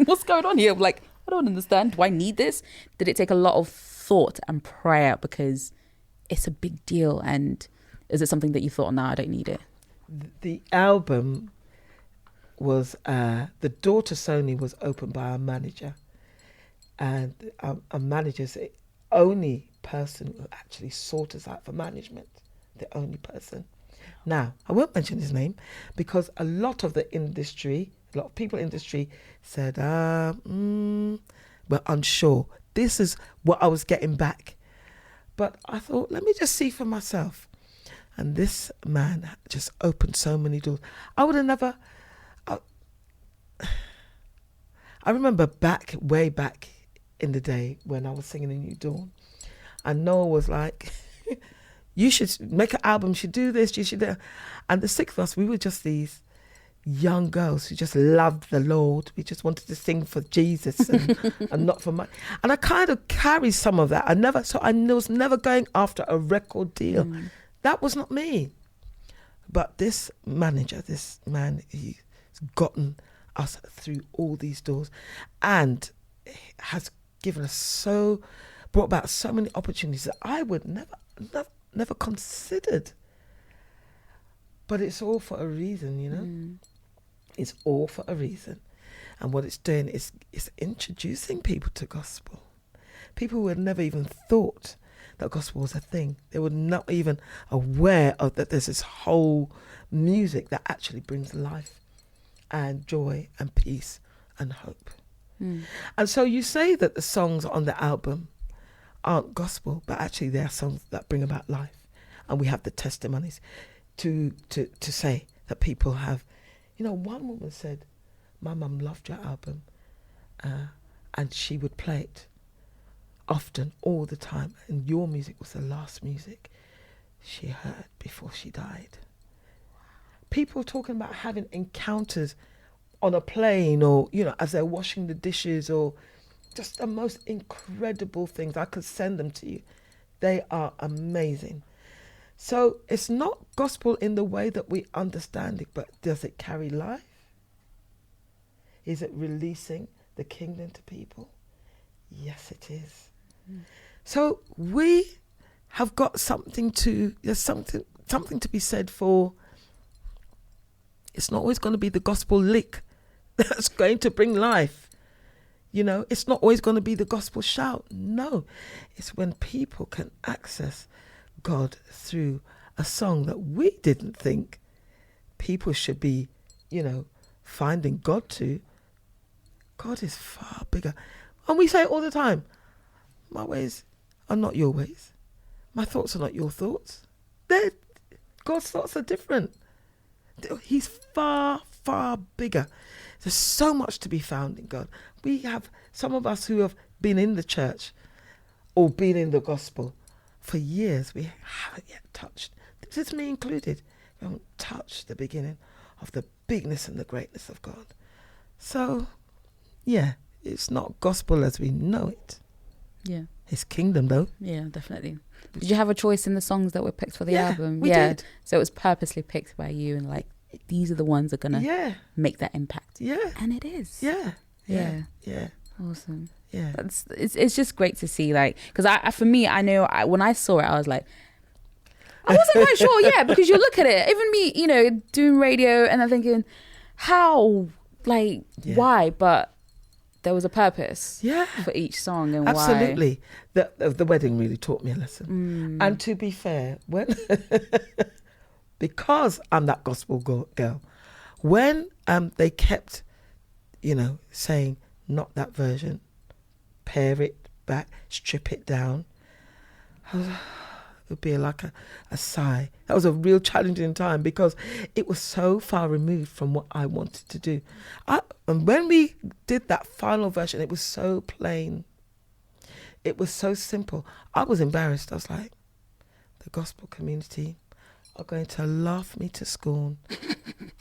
[SPEAKER 3] what's going on here? Like, I don't understand. Do I need this? Did it take a lot of thought and prayer because it's a big deal? And is it something that you thought, no, I don't need it?
[SPEAKER 4] The album was, the door to Sony was opened by our manager. And our manager's the only person who actually sought us out for management. The only person. Now, I won't mention his name because a lot of people in the industry said, we're unsure. This is what I was getting back. But I thought, let me just see for myself. And this man just opened so many doors. I would have never... I remember way back in the day when I was singing A New Dawn. And Noah was like, you should make an album, you should do this, you should do that. And the six of us, we were just these young girls who just loved the Lord. We just wanted to sing for Jesus and not for money. And I kind of carry some of that. I was never going after a record deal. That was not me. But this manager, this man, he's gotten us through all these doors and has brought about so many opportunities that I would never considered. But it's all for a reason, It's all for a reason. And what it's doing is introducing people to gospel. People who had never even thought that gospel was a thing. They were not even aware of that there's this whole music that actually brings life and joy and peace and hope. And so you say that the songs on the album aren't gospel, but actually they are songs that bring about life. And we have the testimonies to say that people have. One woman said, my mum loved your album and she would play it often, all the time. And your music was the last music she heard before she died. People talking about having encounters on a plane or, as they're washing the dishes or just the most incredible things. I could send them to you. They are amazing. So it's not gospel in the way that we understand it, but does it carry life? Is it releasing the kingdom to people? Yes, it is. So we have got there's something to be said for It's not always going to be the gospel lick that's going to bring life. You know, it's not always going to be the gospel shout. No, it's when people can access God through a song that we didn't think people should be, you know, finding God to. God is far bigger. And we say it all the time. My ways are not your ways. My thoughts are not your thoughts. God's thoughts are different. He's far, far bigger. There's so much to be found in God. We have some of us who have been in the church or been in the gospel for years. We haven't yet touched, this is me included, we haven't touched the beginning of the bigness and the greatness of God. So, yeah, it's not gospel as we know it.
[SPEAKER 3] Yeah.
[SPEAKER 4] It's kingdom, though.
[SPEAKER 3] Yeah, definitely. Did you have a choice in the songs that were picked for the album?
[SPEAKER 4] We did.
[SPEAKER 3] So it was purposely picked by you, and like, these are the ones that are gonna make that impact.
[SPEAKER 4] Yeah.
[SPEAKER 3] And it is.
[SPEAKER 4] Yeah.
[SPEAKER 3] Awesome.
[SPEAKER 4] Yeah.
[SPEAKER 3] It's just great to see, like, because for me, I know when I saw it, I was like, I wasn't quite sure. Yeah, because you look at it, even me, you know, doing radio, and I'm thinking, how, like, why? But there was a purpose for each song and
[SPEAKER 4] absolutely. Why. The wedding really taught me a lesson. And to be fair, when because I'm that gospel girl, when they kept, you know, saying not that version, pare it back, strip it down, it would be like a sigh. That was a real challenging time because it was so far removed from what I wanted to do. And when we did that final version, it was so plain. It was so simple. I was embarrassed. I was like, the gospel community are going to laugh me to scorn.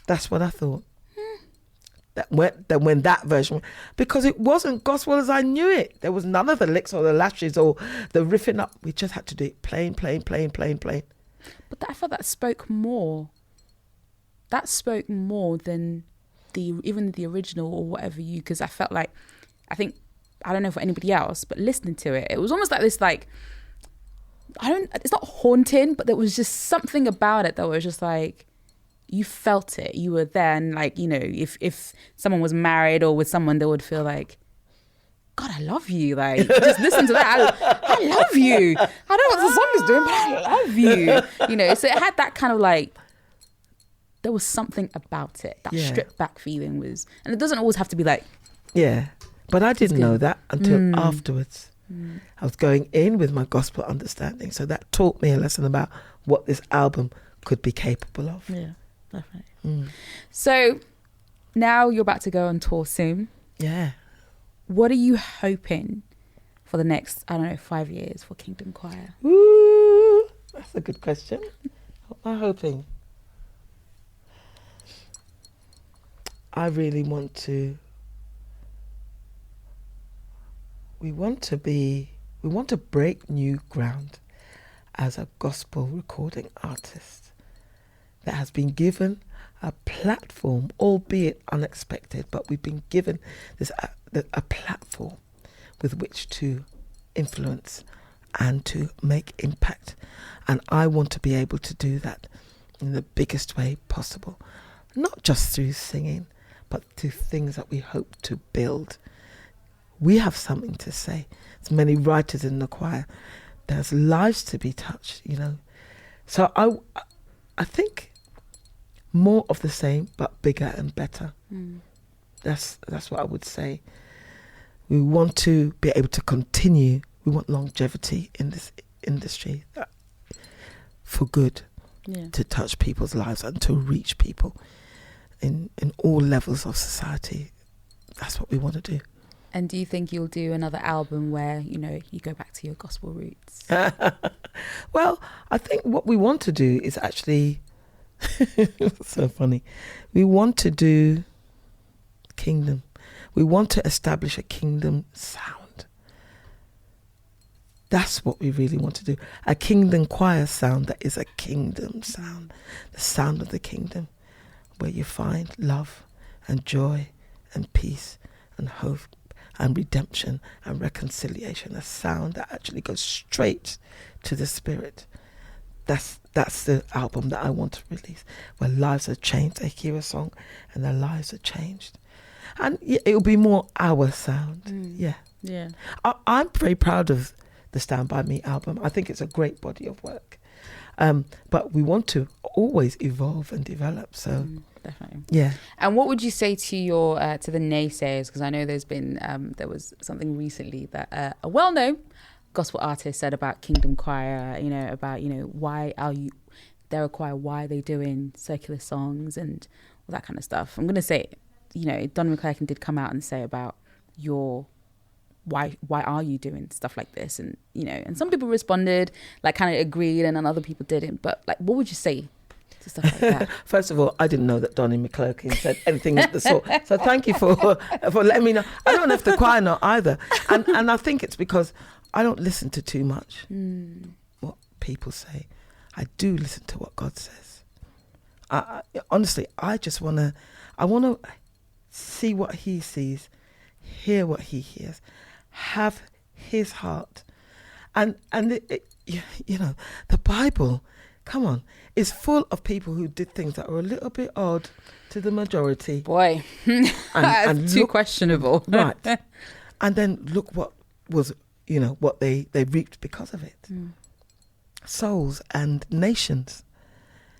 [SPEAKER 4] That's what I thought. When that version, because it wasn't gospel as I knew it. There was none of the licks or the lashes or the riffing up. We just had to do it plain.
[SPEAKER 3] But I felt that spoke more. That spoke more than even the original or whatever because I felt like, I don't know for anybody else, but listening to it, it was almost like this, like, it's not haunting, but there was just something about it that was just like, you felt it, you were there, and like, you know, if someone was married or with someone, they would feel like, God, I love you. Like, just listen to that. I love you. I don't know what the song is doing, but I love you. You know, so it had that kind of like, there was something about it. That stripped back feeling was, and it doesn't always have to be like.
[SPEAKER 4] Yeah, but I didn't know that until afterwards. I was going in with my gospel understanding. So that taught me a lesson about what this album could be capable of.
[SPEAKER 3] Yeah, definitely. So now you're about to go on tour soon. Yeah. What are you hoping for the next, 5 years for Kingdom Choir?
[SPEAKER 4] Ooh, that's a good question. What am I hoping? I really want to... We want to break new ground as a gospel recording artist that has been given a platform, albeit unexpected, but we've been given this a platform with which to influence and to make impact. And I want to be able to do that in the biggest way possible, not just through singing, but through things that we hope to build. We have something to say. There's many writers in the choir. There's lives to be touched, you know. So I think more of the same, but bigger and better. That's what I would say. We want to be able to continue. We want longevity in this industry for good, to touch people's lives and to reach people in all levels of society. That's what we want to do.
[SPEAKER 3] And do you think you'll do another album where, you know, you go back to your gospel roots?
[SPEAKER 4] Well, I think what we want to do is actually... so funny. We want to do kingdom. We want to establish a kingdom sound. That's what we really want to do. A kingdom choir sound that is a kingdom sound. The sound of the kingdom, where you find love and joy and peace and hope and redemption and reconciliation. A sound that actually goes straight to the spirit. that's the album that I want to release, where lives are changed. They hear a song and their lives are changed. And it'll be more our sound.
[SPEAKER 3] Yeah.
[SPEAKER 4] I'm very proud of the Stand By Me album. I think it's a great body of work. But we want to always evolve and develop. So
[SPEAKER 3] definitely.
[SPEAKER 4] Yeah.
[SPEAKER 3] And what would you say to your to the naysayers? Because I know there was something recently that a well-known gospel artist said about Kingdom Choir. About why they're a choir? Why are they doing secular songs and all that kind of stuff? I'm going to say, Don McClurkin did come out and say about why are you doing stuff like this? And and some people responded, like kind of agreed, and then other people didn't. But like, what would you say to stuff like that?
[SPEAKER 4] First of all, I didn't know that Donnie McClurkin said anything of the sort. So thank you for letting me know. I don't know if the choir know either. And I think it's because I don't listen to too much what people say. I do listen to what God says. Honestly, I want to see what he sees, hear what he hears, have his heart. And the Bible, come on, is full of people who did things that were a little bit odd to the majority.
[SPEAKER 3] Boy, and too questionable.
[SPEAKER 4] Right. And then look what was, what they reaped because of it. Souls and nations,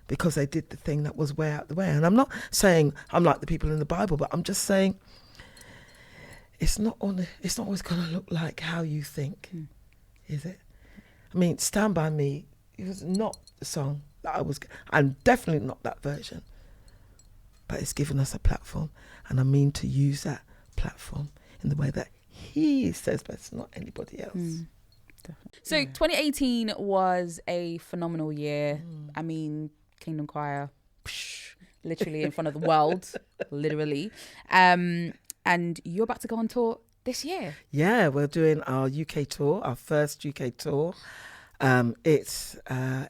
[SPEAKER 4] because they did the thing that was way out the way. And I'm not saying I'm like the people in the Bible, but I'm just saying it's not always going to look like how you think, is it? I mean, Stand By Me, it was not the song that and definitely not that version, but it's given us a platform, and I mean to use that platform in the way that he says, but it's not anybody else.
[SPEAKER 3] So 2018 was a phenomenal year. I mean, Kingdom Choir, literally in front of the world, literally. And you're about to go on tour this year. Yeah,
[SPEAKER 4] we're doing our UK tour, our first UK tour. It's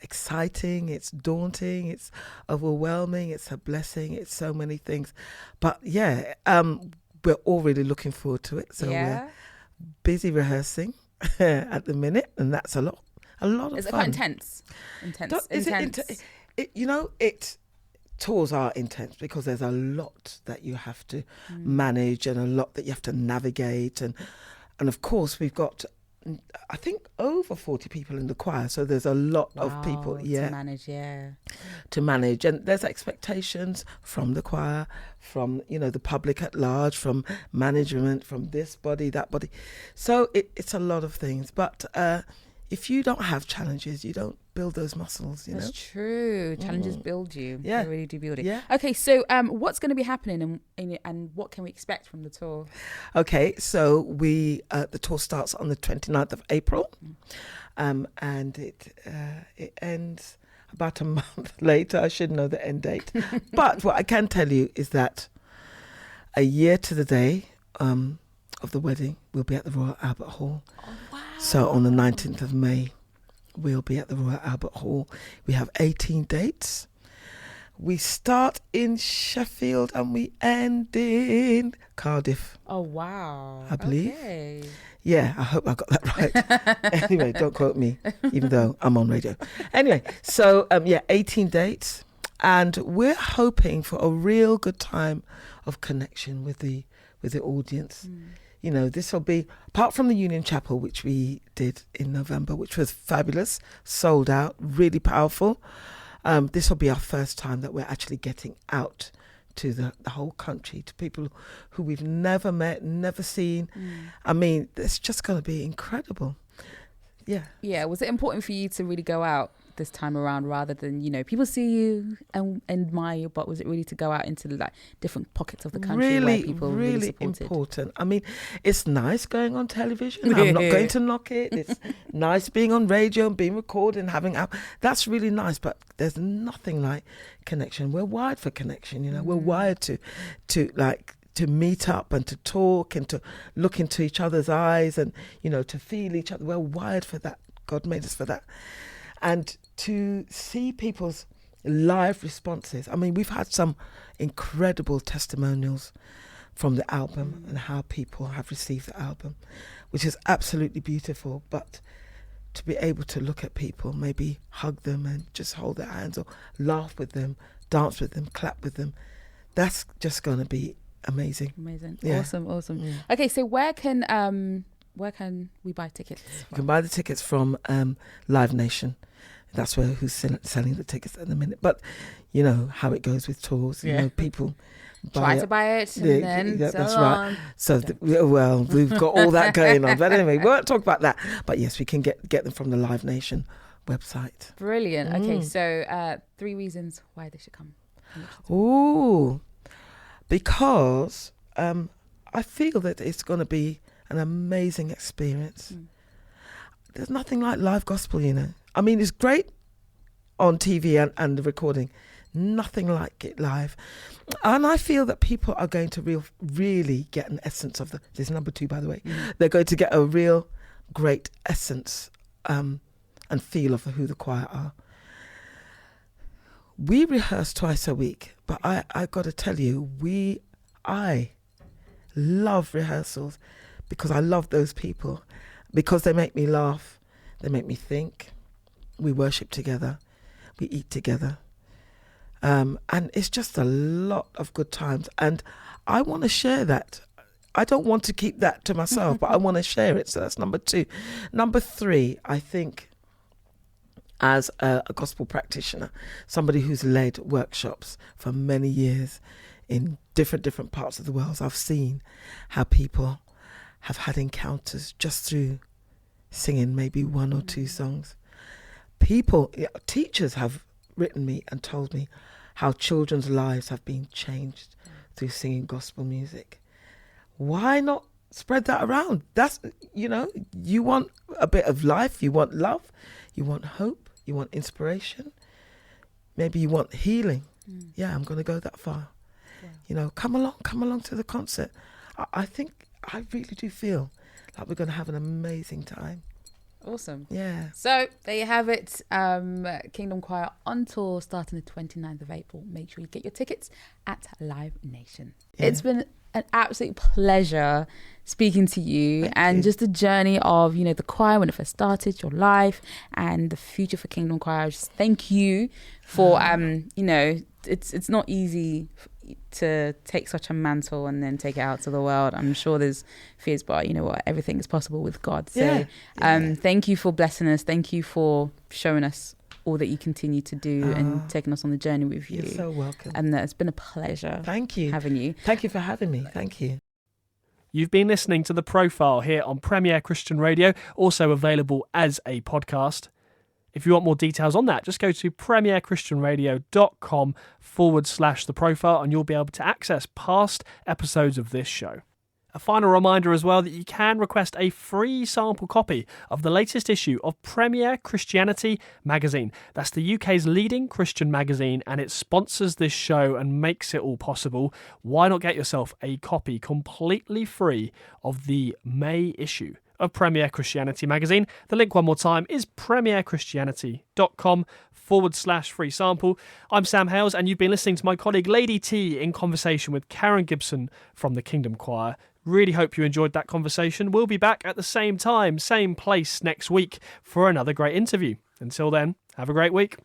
[SPEAKER 4] exciting, it's daunting, it's overwhelming, it's a blessing, it's so many things. But yeah, we're all really looking forward to it. So we're busy rehearsing at the minute, and that's a lot of fun.
[SPEAKER 3] Is it quite intense?
[SPEAKER 4] Tours are intense because there's a lot that you have to manage and a lot that you have to navigate, and of course we've got, I think, over 40 people in the choir, so there's a lot of people to manage, and there's expectations from the choir, from the public at large, from management, from this body, that body. So it's a lot of things, but if you don't have challenges, you don't build those muscles.
[SPEAKER 3] That's true. Challenges build you.
[SPEAKER 4] Yeah,
[SPEAKER 3] they really do build it.
[SPEAKER 4] Yeah.
[SPEAKER 3] Okay, so what's going to be happening, and what can we expect from the tour?
[SPEAKER 4] Okay, so the tour starts on the 29th of April, and it ends about a month later. I should know the end date, but what I can tell you is that a year to the day of the wedding, we'll be at the Royal Albert Hall.
[SPEAKER 3] Oh, wow.
[SPEAKER 4] So on the 19th of May, we'll be at the Royal Albert Hall. We have 18 dates. We start in Sheffield and we end in Cardiff.
[SPEAKER 3] Oh, wow.
[SPEAKER 4] I believe.
[SPEAKER 3] Okay.
[SPEAKER 4] Yeah, I hope I got that right. Anyway, don't quote me, even though I'm on radio. Anyway, so 18 dates. And we're hoping for a real good time of connection with the audience. This will be, apart from the Union Chapel, which we did in November, which was fabulous, sold out, really powerful. This will be our first time that we're actually getting out to the whole country, to people who we've never met, never seen. I mean, it's just going to be incredible. Yeah. Yeah.
[SPEAKER 3] Was it important for you to really go out this time around, rather than people see you and admire you, but was it really to go out into like different pockets of the country where people really supported?
[SPEAKER 4] Important. I mean, it's nice going on television. I'm not going to knock it. It's nice being on radio and being recorded and having that's really nice, but there's nothing like connection. We're wired for connection. We're wired to meet up and to talk and to look into each other's eyes and to feel each other. We're wired for that. God made us for that. And to see people's live responses. I mean, we've had some incredible testimonials from the album and how people have received the album, which is absolutely beautiful. But to be able to look at people, maybe hug them and just hold their hands or laugh with them, dance with them, clap with them, that's just going to be amazing. Yeah.
[SPEAKER 3] Awesome. Okay, so where can we buy tickets from?
[SPEAKER 4] You can buy the tickets from Live Nation. That's who's selling the tickets at the minute. But you know how it goes with tours. You know, people
[SPEAKER 3] try to buy it and then
[SPEAKER 4] that's right. So we've got all that going on. But anyway, we won't talk about that. But yes, we can get them from the Live Nation website.
[SPEAKER 3] Brilliant. Okay, so 3 reasons why they should come.
[SPEAKER 4] Ooh, because I feel that it's going to be an amazing experience. There's nothing like live gospel, you know. I mean, it's great on TV and the recording. Nothing like it live. And I feel that people are going to really get an essence of this number 2, by the way. They're going to get a real great essence and feel of who the choir are. We rehearse twice a week, but I got to tell you, I love rehearsals because I love those people, because they make me laugh, they make me think. We worship together, we eat together, and it's just a lot of good times. And I want to share that. I don't want to keep that to myself, but I want to share it. So that's number 2. Number 3, I think, as a gospel practitioner, somebody who's led workshops for many years in different parts of the world, I've seen how people have had encounters just through singing maybe 1 or 2 songs. Teachers have written me and told me how children's lives have been changed through singing gospel music. Why not spread that around? That's, you know, you want a bit of life, you want love, you want hope, you want inspiration, maybe you want healing. Yeah, I'm going to go that far. Yeah. You know, come along to the concert. I think I really do feel like we're going to have an amazing time.
[SPEAKER 3] Awesome.
[SPEAKER 4] Yeah.
[SPEAKER 3] So there you have it. Kingdom Choir on tour starting the 29th of April. Make sure you get your tickets at Live Nation. Yeah. It's been an absolute pleasure speaking to you. Thank you. Just the journey of, you know, the choir when it first started, your life and the future for Kingdom Choir. Just thank you for, you know, it's not easy to take such a mantle and then take it out to the world. I'm sure there's fears, but you know what, everything is possible with God. So thank you for blessing us. Thank you for showing us all that you continue to do and taking us on the journey with you.
[SPEAKER 4] You're so welcome.
[SPEAKER 3] And it's been a pleasure.
[SPEAKER 4] Thank you.
[SPEAKER 3] Having you.
[SPEAKER 4] Thank you for having me. Thank you.
[SPEAKER 2] You've been listening to The Profile here on Premier Christian Radio, also available as a podcast. If you want more details on that, just go to premierchristianradio.com/The Profile and you'll be able to access past episodes of this show. A final reminder as well that you can request a free sample copy of the latest issue of Premier Christianity magazine. That's the UK's leading Christian magazine and it sponsors this show and makes it all possible. Why not get yourself a copy completely free of the May issue of Premier Christianity magazine? The link one more time is premierchristianity.com/free sample. I'm Sam Hales and you've been listening to my colleague Lady T in conversation with Karen Gibson from the Kingdom Choir. Really hope you enjoyed that conversation. We'll be back at the same time, same place next week for another great interview. Until then, have a great week.